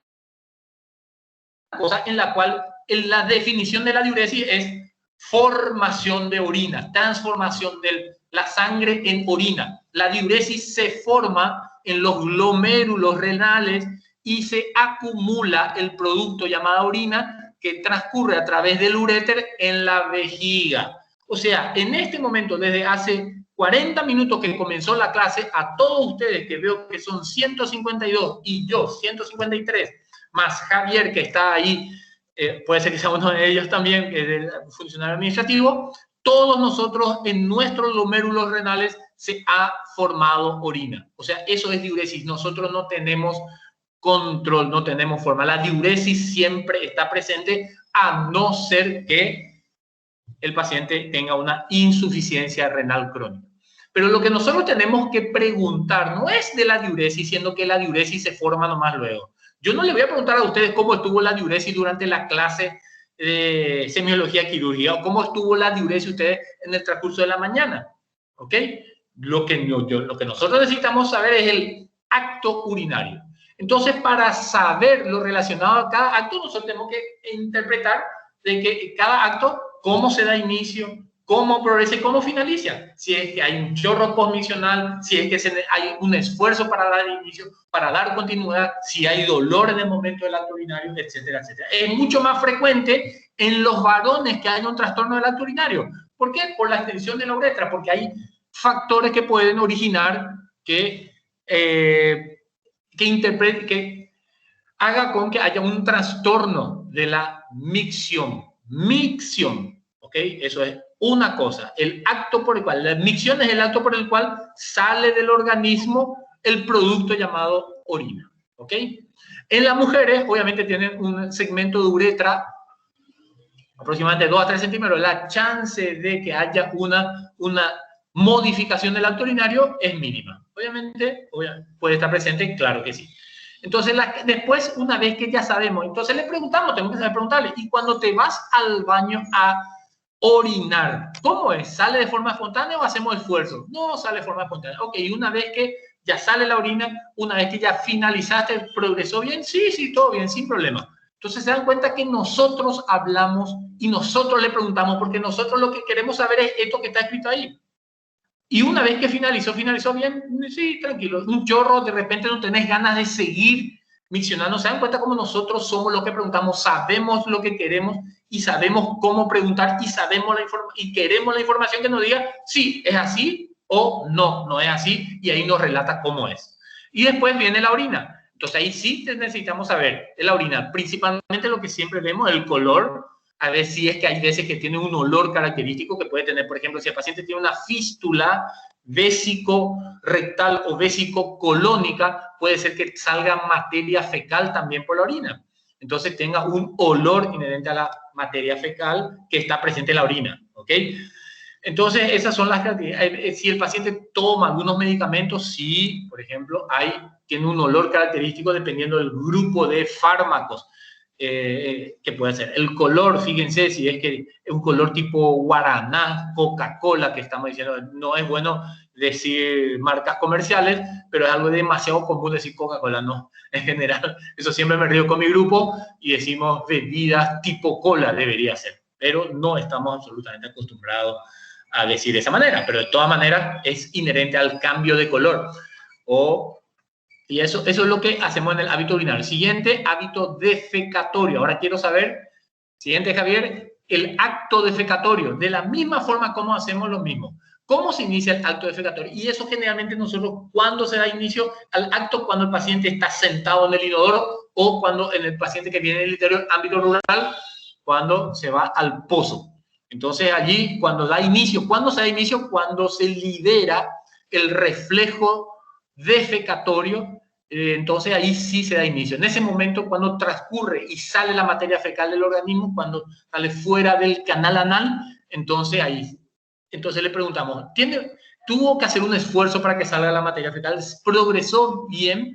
cosa en la cual la definición de la diuresis es formación de orina, transformación de la sangre en orina. La diuresis se forma en los glomérulos renales y se acumula el producto llamado orina que transcurre a través del uréter en la vejiga. O sea, en este momento, desde hace 40 minutos que comenzó la clase, a todos ustedes que veo que son 152 y yo 153, más Javier que está ahí, puede ser que sea uno de ellos también, que es el funcionario administrativo, todos nosotros en nuestros glomérulos renales se ha formado orina. O sea, eso es diuresis. Nosotros no tenemos control, no tenemos forma. La diuresis siempre está presente a no ser que el paciente tenga una insuficiencia renal crónica. Pero lo que nosotros tenemos que preguntar no es de la diuresis, siendo que la diuresis se forma nomás luego. Yo no le voy a preguntar a ustedes cómo estuvo la diuresis durante la clase de semiología quirúrgica o cómo estuvo la diuresis ustedes en el transcurso de la mañana. ¿Ok? Lo que nosotros necesitamos saber es el acto urinario. Entonces, para saber lo relacionado a cada acto, nosotros tenemos que interpretar de que cada acto, cómo se da inicio, cómo progresa y cómo finaliza. Si es que hay un chorro posmisional, si es que hay un esfuerzo para dar inicio, para dar continuidad, si hay dolor en el momento del acto urinario, etcétera, etcétera. Es mucho más frecuente en los varones que hay un trastorno del acto urinario. ¿Por qué? Por la extensión de la uretra, porque hay factores que pueden originar que haga con que haya un trastorno de la micción. Micción, ¿ok? Eso es una cosa. El acto por el cual, la micción es el acto por el cual sale del organismo el producto llamado orina, ¿ok? En las mujeres, obviamente, tienen un segmento de uretra aproximadamente 2 a 3 centímetros. La chance de que haya una modificación del acto urinario es mínima. Obviamente, puede estar presente, claro que sí. Entonces, después, una vez que ya sabemos, entonces le preguntamos, tenemos que saber preguntarle, y cuando te vas al baño a orinar, ¿cómo es? ¿Sale de forma espontánea o hacemos esfuerzo? No, sale de forma espontánea. Ok, y una vez que ya sale la orina, una vez que ya finalizaste, ¿progresó bien? Sí, todo bien, sin problema. Entonces se dan cuenta que nosotros hablamos y nosotros le preguntamos, porque nosotros lo que queremos saber es esto que está escrito ahí. Y una vez que finalizó bien, sí, tranquilo. Un chorro, de repente no tenés ganas de seguir miccionando. Se dan cuenta cómo nosotros somos los que preguntamos, sabemos lo que queremos y sabemos cómo preguntar y sabemos y queremos la información que nos diga sí, es así o no, no es así, y ahí nos relata cómo es. Y después viene la orina. Entonces ahí sí necesitamos saber de la orina, principalmente lo que siempre vemos, el color, a ver si es que hay veces que tiene un olor característico que puede tener, por ejemplo, si el paciente tiene una fístula vésico-rectal o vésico-colónica, puede ser que salga materia fecal también por la orina. Entonces tenga un olor inherente a la materia fecal que está presente en la orina, ¿ok? Entonces, esas son las características. Si el paciente toma algunos medicamentos, sí, por ejemplo, tiene un olor característico dependiendo del grupo de fármacos que puede ser. El color, fíjense, si es que es un color tipo guaraná, Coca-Cola, que estamos diciendo, no es bueno decir marcas comerciales, pero es algo demasiado común decir Coca-Cola, no. En general, eso siempre me río con mi grupo y decimos bebidas tipo cola debería ser, pero no estamos absolutamente acostumbrados a decir de esa manera, pero de todas maneras es inherente al cambio de color. Y eso es lo que hacemos en el hábito urinario. Siguiente, hábito defecatorio. Ahora quiero saber, siguiente Javier, el acto defecatorio. De la misma forma como hacemos lo mismo. ¿Cómo se inicia el acto defecatorio? Y eso generalmente nosotros, ¿cuándo se da inicio al acto? Cuando el paciente está sentado en el inodoro o cuando en el paciente que viene del interior, ámbito rural, cuando se va al pozo. Entonces allí, cuando da inicio, ¿cuándo se da inicio? Cuando se libera el reflejo defecatorio, entonces ahí sí se da inicio. En ese momento, cuando transcurre y sale la materia fecal del organismo, cuando sale fuera del canal anal, entonces ahí. Entonces le preguntamos, ¿tuvo que hacer un esfuerzo para que salga la materia fecal? ¿Progresó bien?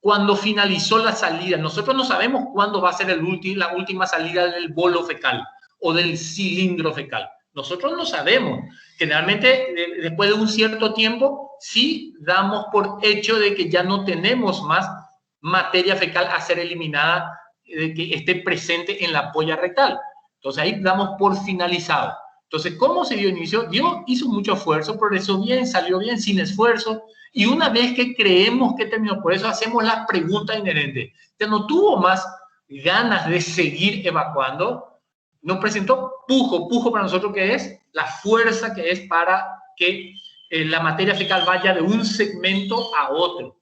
Cuando finalizó la salida, nosotros no sabemos cuándo va a ser la última salida del bolo fecal o del cilindro fecal. Nosotros no sabemos. Generalmente, después de un cierto tiempo, sí damos por hecho de que ya no tenemos más materia fecal a ser eliminada, que esté presente en la polla rectal. Entonces ahí damos por finalizado. Entonces, ¿cómo se dio inicio? Hizo mucho esfuerzo, progresó bien, salió bien, sin esfuerzo. Y una vez que creemos que terminó, por eso hacemos la pregunta inherente. Ya no tuvo más ganas de seguir evacuando, nos presentó pujo para nosotros, que es la fuerza que es para que la materia fecal vaya de un segmento a otro.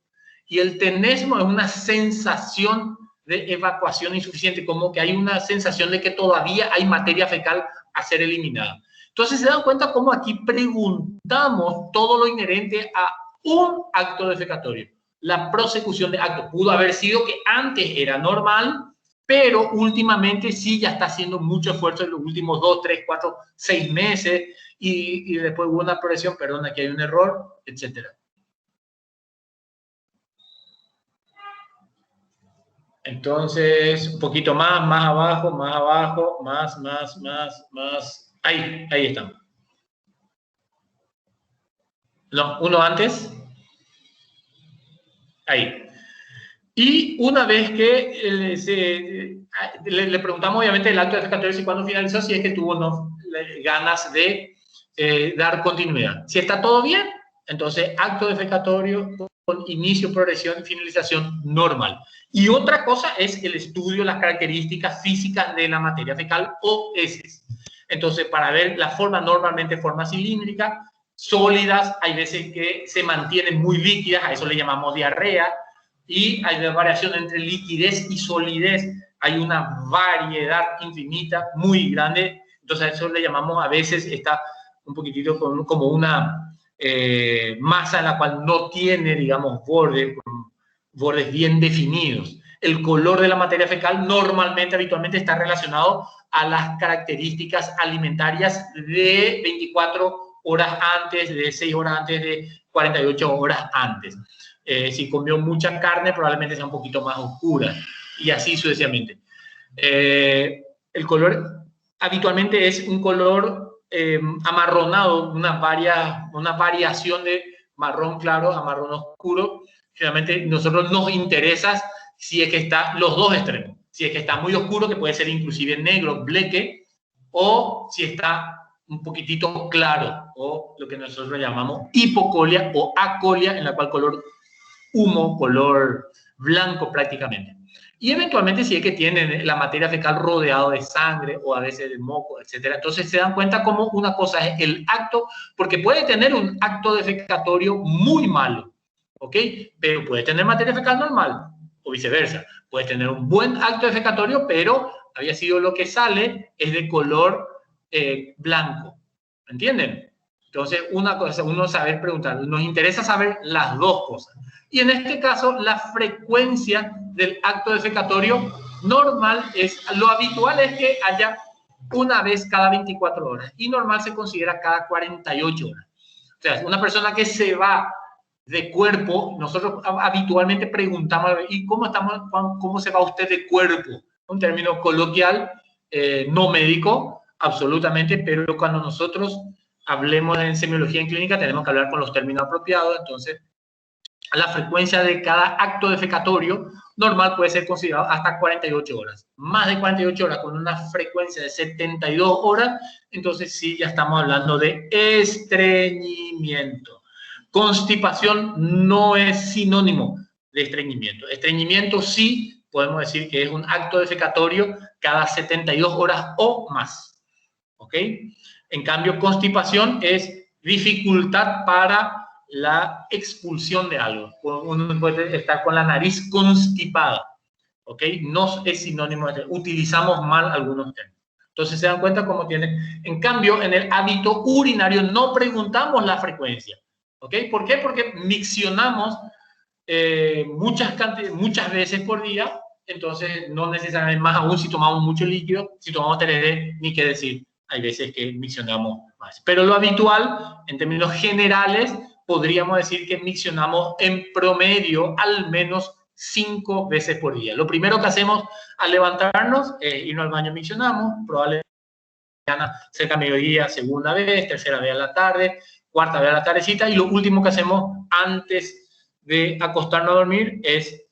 Y el tenesmo es una sensación de evacuación insuficiente, como que hay una sensación de que todavía hay materia fecal a ser eliminada. Entonces se dan cuenta cómo aquí preguntamos todo lo inherente a un acto defecatorio. La prosecución de acto pudo haber sido que antes era normal, pero últimamente sí ya está haciendo mucho esfuerzo en los últimos 2, 3, 4, 6 meses y después hubo una progresión, perdón, aquí hay un error, etcétera. Entonces, un poquito más abajo, más. Ahí estamos. No, uno antes. Ahí. Y una vez que le preguntamos obviamente el acto defecatorio si cuando finalizó, si es que tuvo no, ganas de dar continuidad. Si está todo bien, entonces acto defecatorio con inicio, progresión y finalización normal. Y otra cosa es el estudio de las características físicas de la materia fecal o heces. Entonces, para ver la forma, normalmente forma cilíndrica, sólidas, hay veces que se mantienen muy líquidas, a eso le llamamos diarrea, y hay una variación entre liquidez y solidez, hay una variedad infinita, muy grande, entonces a eso le llamamos a veces, está un poquitito como una masa en la cual no tiene, digamos, bordes bien definidos. El color de la materia fecal normalmente, habitualmente está relacionado a las características alimentarias de 24 horas antes, de 6 horas antes, de 48 horas antes. Si comió mucha carne, probablemente sea un poquito más oscura, y así sucesivamente. El color habitualmente es un color amarronado, una variación de marrón claro a marrón oscuro. Generalmente nosotros nos interesa si es que está los dos extremos, si es que está muy oscuro, que puede ser inclusive negro, bleque, o si está un poquitito claro, o lo que nosotros llamamos hipocolia o acolia, en la cual color humo, color blanco prácticamente. Y eventualmente si es que tienen la materia fecal rodeado de sangre o a veces de moco, etc. Entonces se dan cuenta como una cosa es el acto, porque puede tener un acto defecatorio muy malo, ¿ok? Pero puede tener materia fecal normal o viceversa. Puede tener un buen acto defecatorio, pero había sido lo que sale es de color blanco. ¿Entienden? Entonces, una cosa, uno saber preguntar, nos interesa saber las dos cosas. Y en este caso, la frecuencia del acto defecatorio normal lo habitual es que haya una vez cada 24 horas y normal se considera cada 48 horas. O sea, una persona que se va de cuerpo, nosotros habitualmente preguntamos, ¿y cómo se va usted de cuerpo? Un término coloquial, no médico, absolutamente, pero cuando nosotros hablemos en semiología en clínica tenemos que hablar con los términos apropiados. Entonces, la frecuencia de cada acto defecatorio normal puede ser considerado hasta 48 horas. Más de 48 horas con una frecuencia de 72 horas, entonces sí, ya estamos hablando de estreñimiento. Constipación no es sinónimo de estreñimiento. Estreñimiento sí podemos decir que es un acto defecatorio cada 72 horas o más. ¿Ok? En cambio, constipación es dificultad para la expulsión de algo. Uno puede estar con la nariz constipada, ¿ok? No es sinónimo de... Utilizamos mal algunos términos. Entonces se dan cuenta cómo tiene... En cambio, en el hábito urinario no preguntamos la frecuencia, ¿ok? ¿Por qué? Porque miccionamos muchas veces por día, entonces no necesariamente, más aún si tomamos mucho líquido, si tomamos tereré, ni qué decir, hay veces que miccionamos más. Pero lo habitual, en términos generales, podríamos decir que miccionamos en promedio al menos 5 veces por día. Lo primero que hacemos al levantarnos es irnos al baño, miccionamos, probablemente cerca de mediodía, segunda vez, tercera vez a la tarde, cuarta vez a la tardecita, y lo último que hacemos antes de acostarnos a dormir es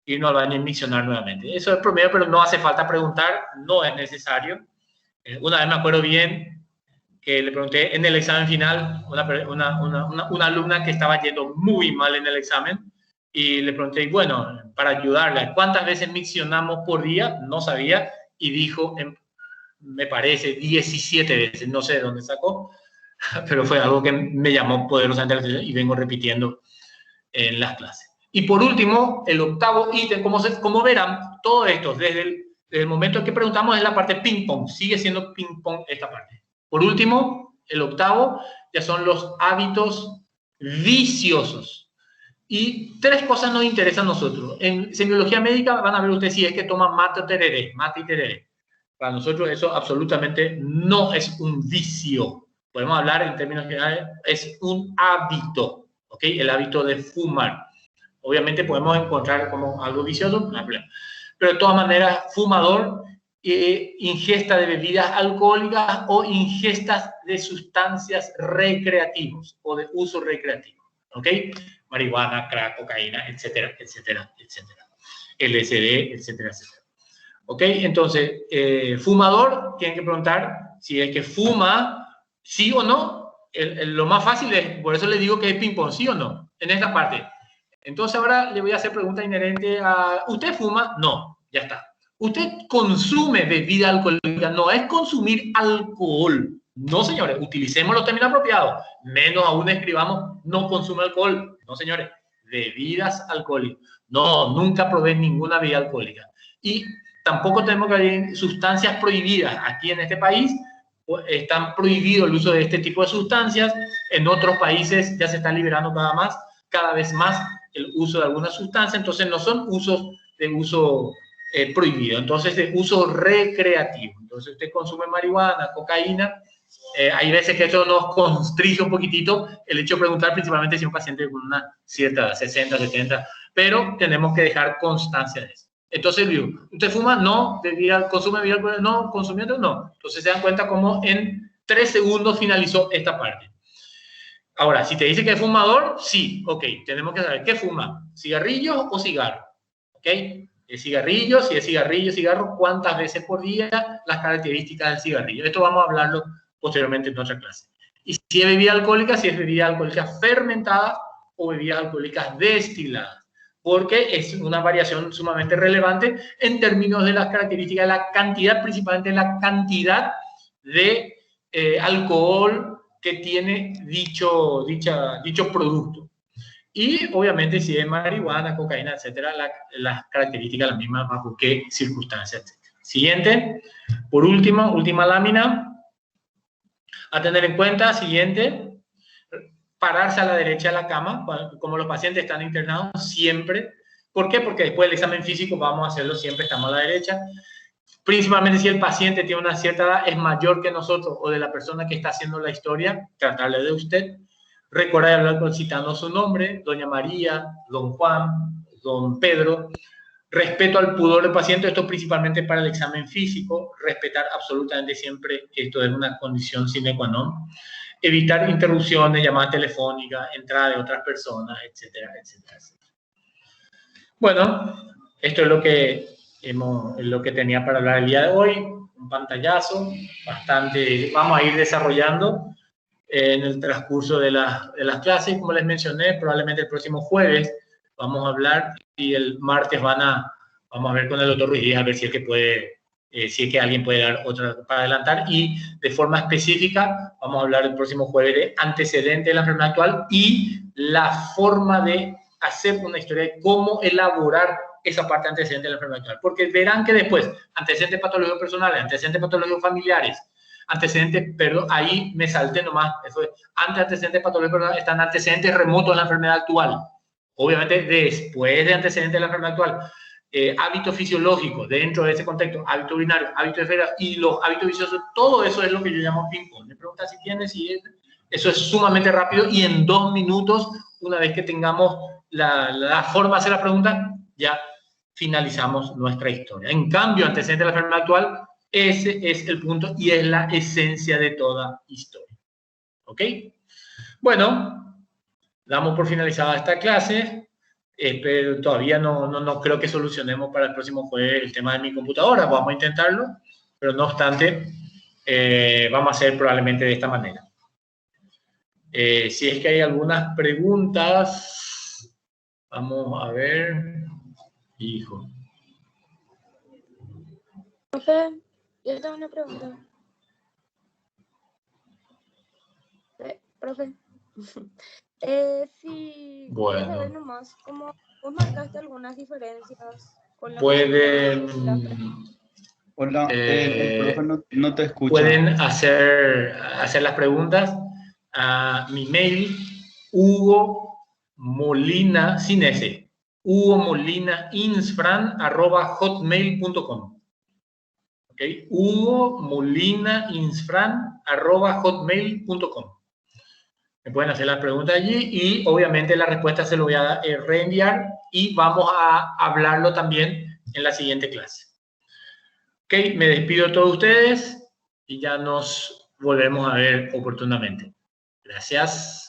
irnos al baño y miccionar nuevamente. Eso es promedio, pero no hace falta preguntar, no es necesario. Una vez me acuerdo bien que le pregunté en el examen final, una alumna que estaba yendo muy mal en el examen, y le pregunté, bueno, para ayudarla, ¿cuántas veces miccionamos por día? No sabía, y dijo, me parece, 17 veces, no sé de dónde sacó, pero fue algo que me llamó poderosamente la atención y vengo repitiendo en las clases. Y por último, el octavo ítem, como verán, todo esto, desde el momento en que preguntamos, es la parte ping-pong, sigue siendo ping-pong esta parte. Por último, el octavo, ya son los hábitos viciosos. Y tres cosas nos interesan a nosotros. En semiología médica van a ver ustedes si es que toman mate o tereré, mate y tereré. Para nosotros eso absolutamente no es un vicio. Podemos hablar en términos generales, es un hábito, ¿ok? El hábito de fumar. Obviamente podemos encontrar como algo vicioso, pero de todas maneras, fumador, ingesta de bebidas alcohólicas o ingestas de sustancias recreativas o de uso recreativo, ¿ok? Marihuana, crack, cocaína, etcétera, etcétera, etcétera. LSD, etcétera, etcétera. ¿Ok? Entonces, fumador, tienen que preguntar si es que fuma, sí o no. Lo más fácil es, por eso le digo que es ping-pong, sí o no, en esta parte. Entonces ahora le voy a hacer preguntas inherentes a, ¿usted fuma? No, ya está. ¿Usted consume bebida alcohólica? No, es consumir alcohol. No, señores, utilicemos los términos apropiados. Menos aún escribamos, no consume alcohol. No, señores, bebidas alcohólicas. No, nunca probé ninguna bebida alcohólica. Y tampoco tenemos que haber sustancias prohibidas. Aquí en este país están prohibido el uso de este tipo de sustancias. En otros países ya se está liberando cada vez más el uso de algunas sustancias. Entonces no son usos de uso prohibido, entonces de uso recreativo. Entonces usted consume marihuana, cocaína. Hay veces que esto nos constrige un poquitito el hecho de preguntar, principalmente si un paciente con una cierta edad, 60, 70, pero tenemos que dejar constancia de eso. Entonces, ¿usted fuma? No. ¿Consume bebida alcohólica? No. ¿Consumiendo? No. Entonces se dan cuenta cómo en 3 segundos finalizó esta parte. Ahora, si te dice que es fumador, sí, ok, tenemos que saber qué fuma, cigarrillos o cigarro, ok. ¿Es cigarrillo? Si es cigarrillo, cigarro, ¿cuántas veces por día? Las características del cigarrillo. Esto vamos a hablarlo posteriormente en otra clase. Y si es bebida alcohólica, si es bebida alcohólica fermentada o bebidas alcohólicas destiladas, porque es una variación sumamente relevante en términos de las características, de la cantidad, principalmente la cantidad de alcohol que tiene dicho producto. Y obviamente si es marihuana, cocaína, etcétera, las características las mismas bajo qué circunstancias, etcétera. Siguiente, por último, última lámina. A tener en cuenta, siguiente, pararse a la derecha de la cama, como los pacientes están internados, siempre. ¿Por qué? Porque después del examen físico vamos a hacerlo siempre, estamos a la derecha. Principalmente si el paciente tiene una cierta edad, es mayor que nosotros o de la persona que está haciendo la historia, tratarle de usted. Recordar hablar citando su nombre, doña María, don Juan, don Pedro. Respeto al pudor del paciente, esto principalmente para el examen físico, respetar absolutamente siempre, esto es una condición sine qua non. Evitar interrupciones, llamadas telefónicas, entrada de otras personas, etcétera, etcétera, etcétera. Bueno, esto es lo que tenía para hablar el día de hoy, un pantallazo bastante, vamos a ir desarrollando en el transcurso de las clases, como les mencioné, probablemente el próximo jueves vamos a hablar y el martes vamos a ver con el doctor Ruiz Díaz a ver si es que puede, si es que alguien puede dar otra para adelantar, y de forma específica vamos a hablar el próximo jueves de antecedentes de la enfermedad actual y la forma de hacer una historia de cómo elaborar esa parte antecedente de la enfermedad actual. Porque verán que después, antecedentes patológicos personales, antecedentes patológicos familiares, antecedentes, perdón, ahí me salté nomás, eso es, antes antecedentes patológicos personales, están antecedentes remotos de la enfermedad actual. Obviamente, después de antecedentes de la enfermedad actual, hábitos fisiológicos, dentro de ese contexto, hábitos urinarios, hábitos de feria y los hábitos viciosos, todo eso es lo que yo llamo ping-pong. Me pregunta si tiene, eso es sumamente rápido y en 2 minutos, una vez que tengamos la forma de hacer la pregunta, ya finalizamos nuestra historia. En cambio, antecedentes de la enfermedad actual, ese es el punto y es la esencia de toda historia. ¿Ok? Bueno, damos por finalizada esta clase, pero todavía no creo que solucionemos para el próximo jueves el tema de mi computadora. Vamos a intentarlo, pero no obstante, vamos a hacer probablemente de esta manera. Si es que hay algunas preguntas, vamos a ver. Hijo. Profe, yo tengo una pregunta. Profe, si quieres saber nomás cómo vos marcaste algunas diferencias con la pueden Hola, el profe no te escucha. Pueden hacer las preguntas a mi mail, Hugo Molina, sin S, hugomolinainfran@hotmail.com. ¿Ok? hugomolinainfran@hotmail.com. Me pueden hacer las preguntas allí y obviamente la respuesta se lo voy a reenviar y vamos a hablarlo también en la siguiente clase. Ok, me despido de todos ustedes y ya nos volvemos a ver oportunamente. Gracias.